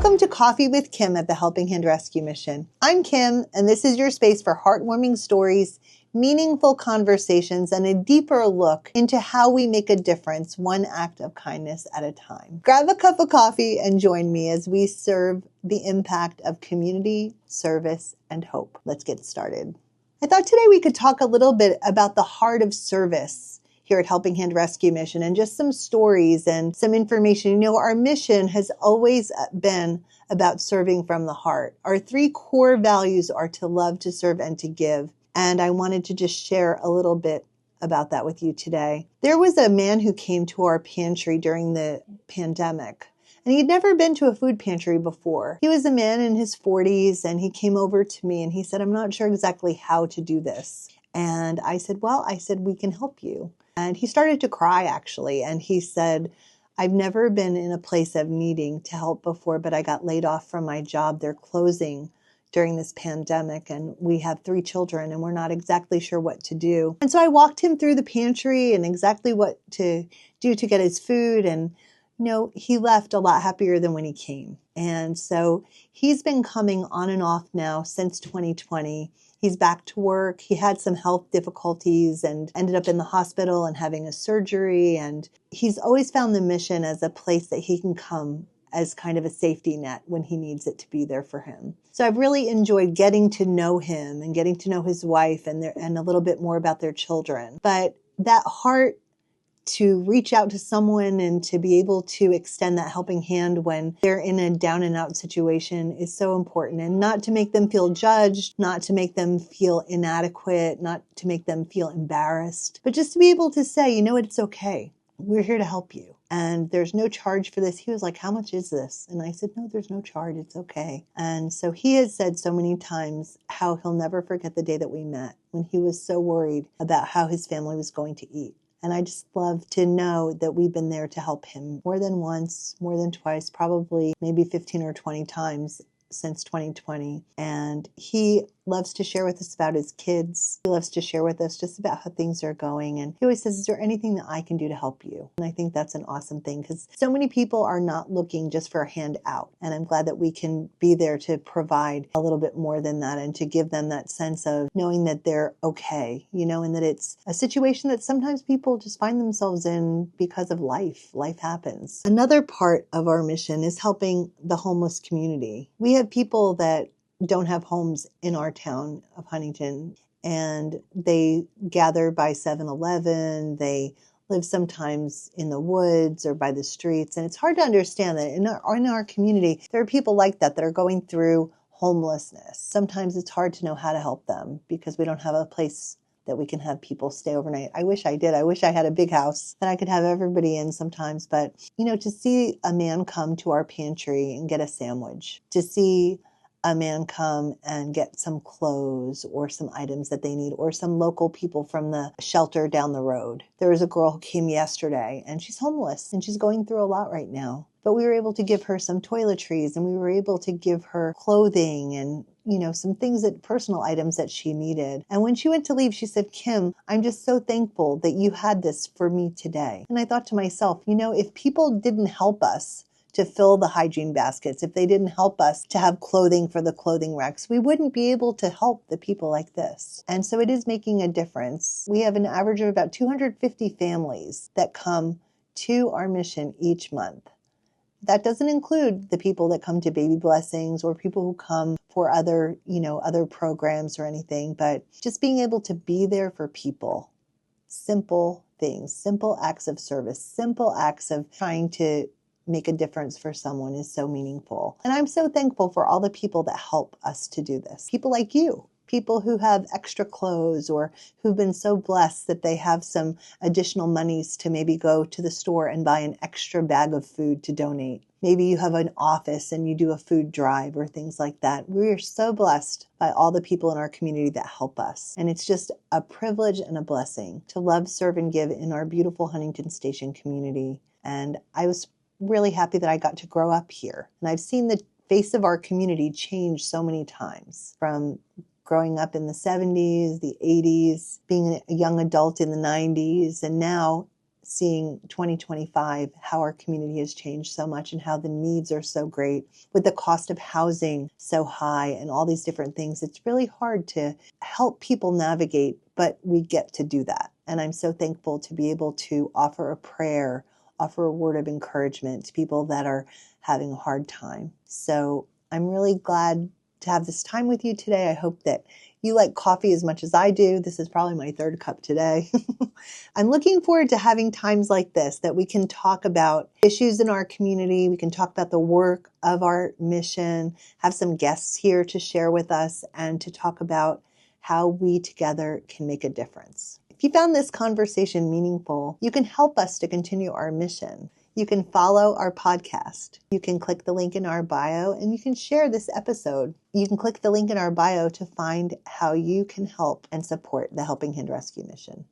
Welcome to Coffee with Kim at the Helping Hand Rescue Mission. I'm Kim, and this is your space for heartwarming stories, meaningful conversations, and a deeper look into how we make a difference one act of kindness at a time. Grab a cup of coffee and join me as we serve the impact of community, service, and hope. Let's get started. I thought today we could talk a little bit about the heart of service here at Helping Hand Rescue Mission and just some stories and some information. You know, our mission has always been about serving from the heart. Our three core values are to love, to serve, and to give. And I wanted to just share a little bit about that with you today. There was a man who came to our pantry during the pandemic, and he'd never been to a food pantry before. He was a man in his 40s, and he came over to me and he said, "I'm not sure exactly how to do this." And I said, we can help you. And he started to cry, actually. And he said, "I've never been in a place of needing to help before, but I got laid off from my job. They're closing during this pandemic, and we have 3 children, and we're not exactly sure what to do." And so I walked him through the pantry and exactly what to do to get his food. And, you know, he left a lot happier than when he came. And so he's been coming on and off now since 2020. He's back to work. He had some health difficulties and ended up in the hospital and having a surgery. And he's always found the mission as a place that he can come as kind of a safety net when he needs it to be there for him. So I've really enjoyed getting to know him and getting to know his wife and a little bit more about their children. But that heart to reach out to someone and to be able to extend that helping hand when they're in a down and out situation is so important. And not to make them feel judged, not to make them feel inadequate, not to make them feel embarrassed, but just to be able to say, you know what, it's okay. We're here to help you. And there's no charge for this. He was like, "How much is this?" And I said, "No, there's no charge. It's okay." And so he has said so many times how he'll never forget the day that we met when he was so worried about how his family was going to eat. And I just love to know that we've been there to help him more than once, more than twice, probably maybe 15 or 20 times since 2020. And he loves to share with us about his kids. He loves to share with us just about how things are going. And he always says, "Is there anything that I can do to help you?" And I think that's an awesome thing because so many people are not looking just for a hand out. And I'm glad that we can be there to provide a little bit more than that and to give them that sense of knowing that they're okay, you know, and that it's a situation that sometimes people just find themselves in because of life. Life happens. Another part of our mission is helping the homeless community. We have people that don't have homes in our town of Huntington, and they gather by 7-Eleven. They live sometimes in the woods or by the streets. And it's hard to understand that in our community, there are people like that are going through homelessness. Sometimes it's hard to know how to help them because we don't have a place that we can have people stay overnight. I wish I did. I wish I had a big house that I could have everybody in sometimes. But, you know, to see a man come to our pantry and get a sandwich, to see a man come and get some clothes or some items that they need, or some local people from the shelter down the road. There was a girl who came yesterday and she's homeless and she's going through a lot right now. But we were able to give her some toiletries and we were able to give her clothing and, you know, some things personal items that she needed. And when she went to leave, she said, "Kim, I'm just so thankful that you had this for me today." And I thought to myself, you know, if people didn't help us to fill the hygiene baskets, if they didn't help us to have clothing for the clothing racks, we wouldn't be able to help the people like this. And so it is making a difference. We have an average of about 250 families that come to our mission each month. That doesn't include the people that come to baby blessings or people who come for other programs or anything, but just being able to be there for people. Simple things, simple acts of service, simple acts of trying to make a difference for someone is so meaningful. And I'm so thankful for all the people that help us to do this. People like you, people who have extra clothes or who've been so blessed that they have some additional monies to maybe go to the store and buy an extra bag of food to donate. Maybe you have an office and you do a food drive or things like that. We are so blessed by all the people in our community that help us. And it's just a privilege and a blessing to love, serve, and give in our beautiful Huntington Station community. And I was really happy that I got to grow up here. And I've seen the face of our community change so many times, from growing up in the 70s, the 80s, being a young adult in the 90s, and now seeing 2025, how our community has changed so much and how the needs are so great with the cost of housing so high and all these different things. It's really hard to help people navigate, but we get to do that. And I'm so thankful to be able to offer a prayer, offer a word of encouragement to people that are having a hard time. So I'm really glad to have this time with you today. I hope that you like coffee as much as I do. This is probably my third cup today. I'm looking forward to having times like this that we can talk about issues in our community. We can talk about the work of our mission, have some guests here to share with us, and to talk about how we together can make a difference. If you found this conversation meaningful, you can help us to continue our mission. You can follow our podcast. You can click the link in our bio and you can share this episode. You can click the link in our bio to find how you can help and support the Helping Hand Rescue mission.